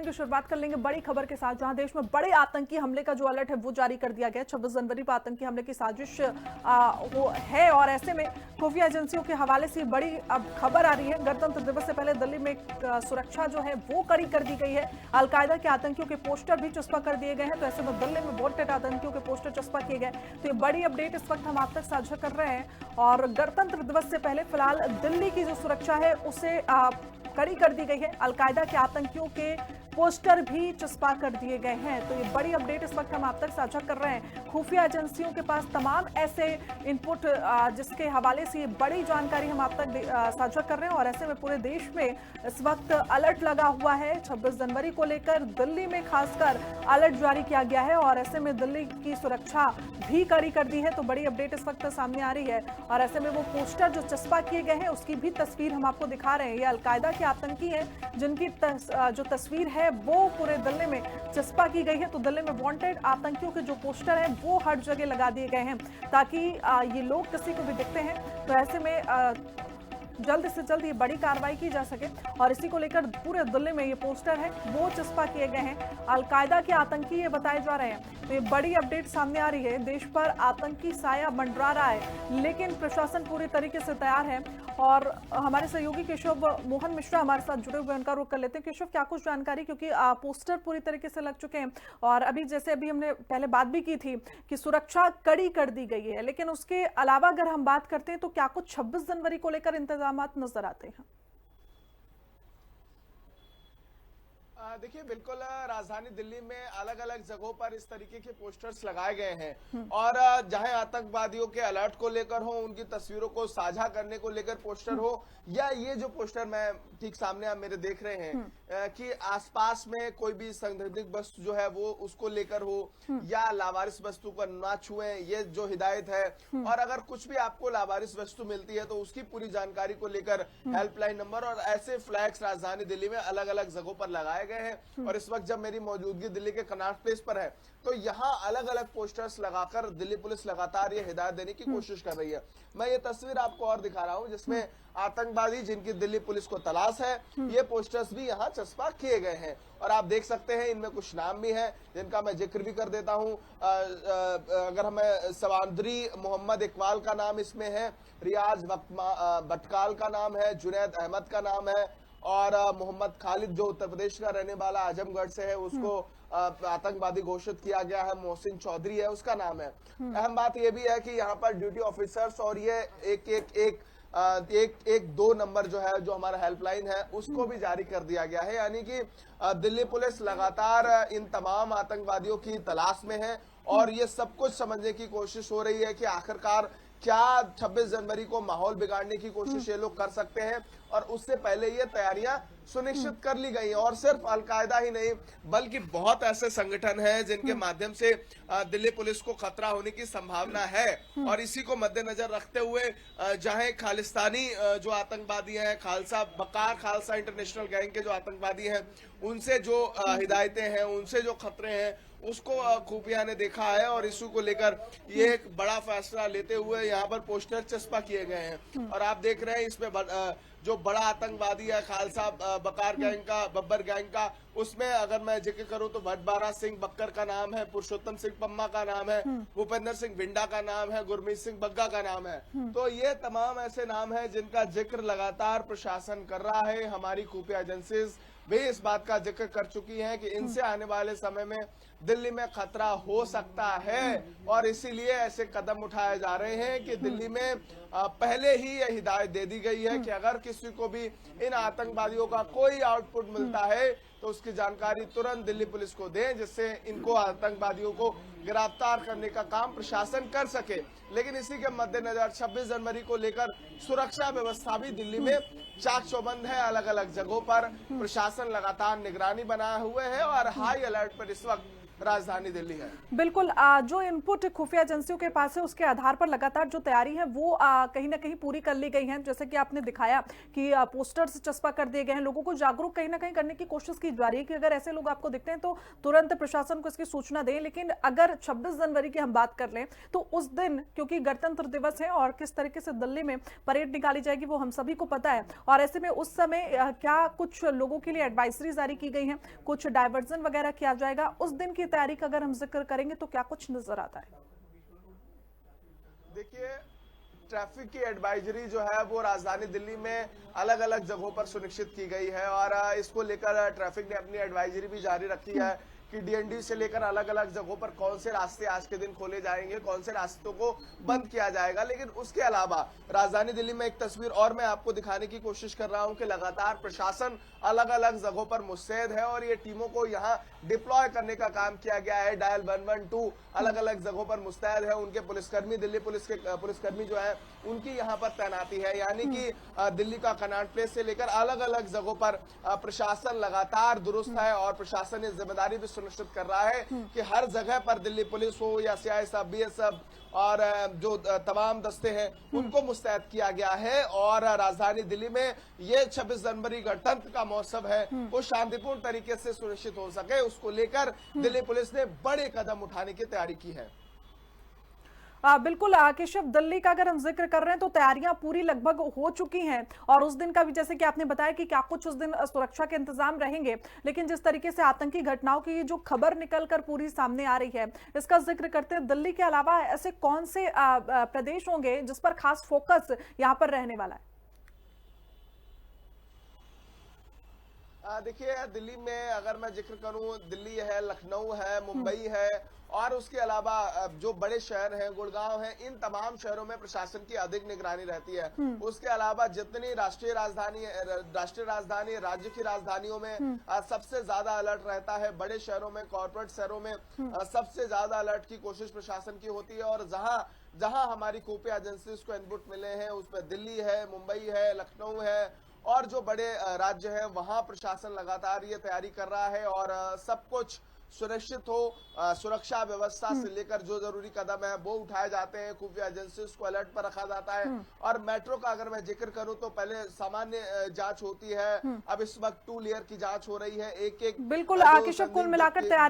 Bulletin की शुरुआत कर लेंगे बड़ी खबर के साथ, जहां देश में बड़े आतंकी हमले का जो अलर्ट है वो जारी कर दिया गया है। 26 जनवरी पर आतंकी हमले की साजिश वो है और ऐसे में खुफिया एजेंसियों के हवाले से बड़ी अब खबर आ रही है। गणतंत्र दिवस से पहले दिल्ली में सुरक्षा जो है वो कड़ी कर दी गई है। अलकायदा के आतंकियों के पोस्टर भी चस्पा कर दिए गए हैं, तो ऐसे में दिल्ली में वॉन्टेड आतंकियों के पोस्टर चस्पा किए गए। तो ये बड़ी अपडेट इस वक्त हम आप तक साझा कर रहे हैं। और गणतंत्र दिवस से पहले फिलहाल दिल्ली की जो सुरक्षा है उसे कड़ी कर दी गई है। अलकायदा के आतंकियों के पोस्टर भी चस्पा कर दिए गए हैं। तो ये बड़ी अपडेट इस वक्त हम आप तक साझा कर रहे हैं। खुफिया एजेंसियों के पास तमाम ऐसे इनपुट जिसके हवाले से ये बड़ी जानकारी हम आप तक साझा कर रहे हैं। और ऐसे में पूरे देश में इस वक्त अलर्ट लगा हुआ है। 26 जनवरी को लेकर दिल्ली में खासकर अलर्ट जारी किया गया है और ऐसे में दिल्ली की सुरक्षा भी कड़ी कर दी है। तो बड़ी अपडेट इस वक्त सामने आ रही है और ऐसे में वो पोस्टर जो चस्पा किए गए हैं उसकी भी तस्वीर हम आपको दिखा रहे हैं। ये अलकायदा के आतंकी हैं जिनकी जो तस्वीर है वो पूरे दिल्ली में चस्पा की गई है। तो दिल्ली में वांटेड आतंकियों के जो पोस्टर हैं वो हर जगह लगा दिए गए हैं ताकि ये लोग किसी को भी दिखते हैं तो ऐसे में जल्द से जल्द ये बड़ी कार्रवाई की जा सके। और इसी को लेकर पूरे दिल्ली में ये पोस्टर है वो चस्पा किए गए हैं। अलकायदा के आतंकी ये बताए जा रहे हैं। तो ये बड़ी अपडेट सामने आ रही है। देश पर आतंकी साया मंडरा रहा है लेकिन प्रशासन पूरी तरीके से तैयार है। और हमारे सहयोगी केशव मोहन मिश्रा हमारे साथ जुड़े हुए, उनका रुख कर लेते हैं। केशव, क्या कुछ जानकारी, क्योंकि पोस्टर पूरी तरीके से लग चुके हैं और अभी जैसे अभी हमने पहले बात भी की थी कि सुरक्षा कड़ी कर दी गई है, लेकिन उसके अलावा अगर हम बात करते हैं तो क्या कुछ 26 जनवरी को लेकर इंतजामात नजर आते हैं? देखिए, बिल्कुल राजधानी दिल्ली में अलग अलग जगहों पर इस तरीके के पोस्टर्स लगाए गए हैं और जहां आतंकवादियों के अलर्ट को लेकर हो, उनकी तस्वीरों को साझा करने को लेकर पोस्टर हो, या ये जो पोस्टर मैं ठीक सामने आप मेरे देख रहे हैं कि आसपास में कोई भी संदिग्ध वस्तु जो है वो उसको लेकर हो या लावारिस वस्तु को ना छुए, ये जो हिदायत है। और अगर कुछ भी आपको लावारिस वस्तु मिलती है तो उसकी पूरी जानकारी को लेकर हेल्पलाइन नंबर और ऐसे फ्लैग्स राजधानी दिल्ली में अलग अलग जगहों पर लगाए गए हैं। और इस वक्त जब मेरी मौजूदगी दिल्ली के कनॉट प्लेस पर है तो यहाँ अलग अलग पोस्टर्स लगाकर दिल्ली पुलिस लगातार ये हिदायत देने की कोशिश कर रही है। मैं ये तस्वीर आपको और दिखा रहा हूँ जिसमें आतंकवादी जिनकी दिल्ली पुलिस को तलाश है, ये पोस्टर्स भी यहाँ चस्पा किए गए हैं। और आप देख सकते हैं इनमें कुछ नाम भी हैं जिनका मैं जिक्र भी कर देता हूँ। अगर हमें सवांदरी मोहम्मद इकबाल का नाम इसमें है, रियाज भटकाल का नाम है, जुनैद अहमद का नाम है और मोहम्मद खालिद जो उत्तर प्रदेश का रहने वाला आजमगढ़ से है उसको आतंकवादी घोषित किया गया है। मोहसिन चौधरी है उसका नाम है। अहम बात यह भी है कि यहाँ पर ड्यूटी ऑफिसर्स और ये एक दो नंबर जो है, जो हमारा हेल्पलाइन है, उसको भी जारी कर दिया गया है। यानी कि दिल्ली पुलिस लगातार इन तमाम आतंकवादियों की तलाश में है और ये सब कुछ समझने की कोशिश हो रही है कि आखिरकार क्या 26 जनवरी को माहौल बिगाड़ने की कोशिश ये लोग कर सकते हैं। और उससे पहले ये तैयारियां सुनिश्चित कर ली गई। और सिर्फ अलकायदा ही नहीं बल्कि बहुत ऐसे संगठन हैं जिनके माध्यम से दिल्ली पुलिस को खतरा होने की संभावना है। और इसी को मद्देनजर रखते हुए जहां खालिस्तानी जो आतंकवादी हैं, खालसा इंटरनेशनल गैंग के जो आतंकवादी हैं, उनसे जो हिदायतें हैं, उनसे जो खतरे हैं, उसको खुफिया ने देखा है और इशू को लेकर ये एक बड़ा फैसला लेते हुए यहाँ पर पोस्टर चस्पा किए गए हैं। और आप देख रहे हैं इसमें जो बड़ा आतंकवादी है खालसा बकार गैंग का, बब्बर गैंग का, उसमें अगर मैं जिक्र करूं तो भटबारा सिंह बक्कर का नाम है, पुरुषोत्तम सिंह पम्मा का नाम है, भूपेंद्र सिंह बिंडा का नाम है, गुरमीत सिंह बग्गा का नाम है। तो ये तमाम ऐसे नाम है जिनका जिक्र लगातार प्रशासन कर रहा है। हमारी खुफिया एजेंसीज भी इस बात का जिक्र कर चुकी हैं कि इनसे आने वाले समय में दिल्ली में खतरा हो सकता है और इसीलिए ऐसे कदम उठाए जा रहे हैं कि दिल्ली में पहले ही यह हिदायत दे दी गई है कि अगर किसी को भी इन आतंकवादियों का कोई आउटपुट मिलता है तो उसकी जानकारी तुरंत दिल्ली पुलिस को दें, जिससे इनको आतंकवादियों को गिरफ्तार करने का काम प्रशासन कर सके। लेकिन इसी के मद्देनजर 26 जनवरी को लेकर सुरक्षा व्यवस्था भी दिल्ली में चाक चौबंद है। अलग अलग जगहों पर प्रशासन लगातार निगरानी बनाए हुए है और हाई अलर्ट पर इस वक्त राजधानी दिल्ली है। बिल्कुल, जो इनपुट खुफिया एजेंसियों के पास है उसके आधार पर लगातार जो तैयारी है वो कहीं ना कहीं पूरी कर ली गई है। जैसे कि आपने दिखाया कि पोस्टर्स चस्पा कर दिए गए हैं, लोगों को जागरूक कहीं ना कहीं करने की कोशिश की जा रही है कि अगर ऐसे लोग आपको दिखते हैं तो तुरंत प्रशासन को इसकी सूचना दें। लेकिन अगर 26 जनवरी की हम बात कर लें तो उस दिन, क्योंकि गणतंत्र दिवस है और किस तरीके से दिल्ली में परेड निकाली जाएगी वो हम सभी को पता है, और ऐसे में उस समय क्या कुछ लोगों के लिए एडवाइजरी जारी की गई है, कुछ डाइवर्जन वगैरह किया जाएगा? उस दिन की तैयारी का अगर हम जिक्र करेंगे तो क्या कुछ नजर आता है? देखिए, ट्रैफिक की एडवाइजरी जो है वो राजधानी दिल्ली में अलग अलग जगहों पर सुनिश्चित की गई है और इसको लेकर ट्रैफिक ने अपनी एडवाइजरी भी जारी रखी है कि डीएनडी से लेकर अलग अलग जगहों पर कौन से रास्ते आज के दिन खोले जाएंगे, कौन से रास्तों को बंद किया जाएगा। लेकिन उसके अलावा राजधानी दिल्ली में एक तस्वीर और मैं आपको दिखाने की कोशिश कर रहा हूं कि लगातार प्रशासन अलग अलग जगहों पर मुस्तैद है और ये टीमों को यहाँ डिप्लॉय करने का काम किया गया है। डायल 112 अलग अलग जगहों पर मुस्तैद है, उनके पुलिसकर्मी, दिल्ली पुलिस के पुलिसकर्मी जो है उनकी यहाँ पर तैनाती है। यानी कि दिल्ली का कनॉट प्लेस से लेकर अलग अलग जगहों पर प्रशासन लगातार दुरुस्त है और प्रशासन ये जिम्मेदारी भी सुनिश्चित कर रहा है कि हर जगह पर दिल्ली पुलिस हो या सीआईएसएफ, बीएसएफ और जो तमाम दस्ते हैं उनको मुस्तैद किया गया है और राजधानी दिल्ली में ये 26 जनवरी गणतंत्र का महोत्सव है वो शांतिपूर्ण तरीके से सुनिश्चित हो सके, उसको लेकर दिल्ली पुलिस ने बड़े कदम उठाने की तैयारी की है। बिल्कुल केशव, दिल्ली का अगर हम जिक्र कर रहे हैं तो तैयारियां पूरी लगभग हो चुकी हैं और उस दिन का भी जैसे कि आपने बताया कि क्या कुछ उस दिन सुरक्षा के इंतजाम रहेंगे, लेकिन जिस तरीके से आतंकी घटनाओं की जो खबर निकलकर पूरी सामने आ रही है इसका जिक्र करते हैं, दिल्ली के अलावा ऐसे कौन से प्रदेश होंगे जिस पर खास फोकस यहाँ पर रहने वाला है? देखिए, दिल्ली में अगर मैं जिक्र करूं, दिल्ली है, लखनऊ है, मुंबई है और उसके अलावा जो बड़े शहर हैं, गुड़गांव है, इन तमाम शहरों में प्रशासन की अधिक निगरानी रहती है। उसके अलावा जितनी राष्ट्रीय राजधानी राज्य की राजधानियों में सबसे ज्यादा अलर्ट रहता है। बड़े शहरों में, कॉर्पोरेट शहरों में सबसे ज्यादा अलर्ट की कोशिश प्रशासन की होती है और जहां जहां हमारी खुफिया एजेंसीज को इनपुट मिले हैं उसमें दिल्ली है, मुंबई है, लखनऊ है और जो बड़े राज्य हैं वहां प्रशासन लगातार ये तैयारी कर रहा है और सब कुछ सुनिश्चित हो, सुरक्षा व्यवस्था से लेकर जो जरूरी कदम है वो उठाए जाते हैं। खुफिया एजेंसीज को अलर्ट पर रखा जाता है और मेट्रो का अगर मैं जिक्र करूं तो पहले सामान्य जांच होती है, अब इस वक्त 2 लेयर की जांच हो रही है। एक बिल्कुल केशव, कुल मिलाकर तैयारी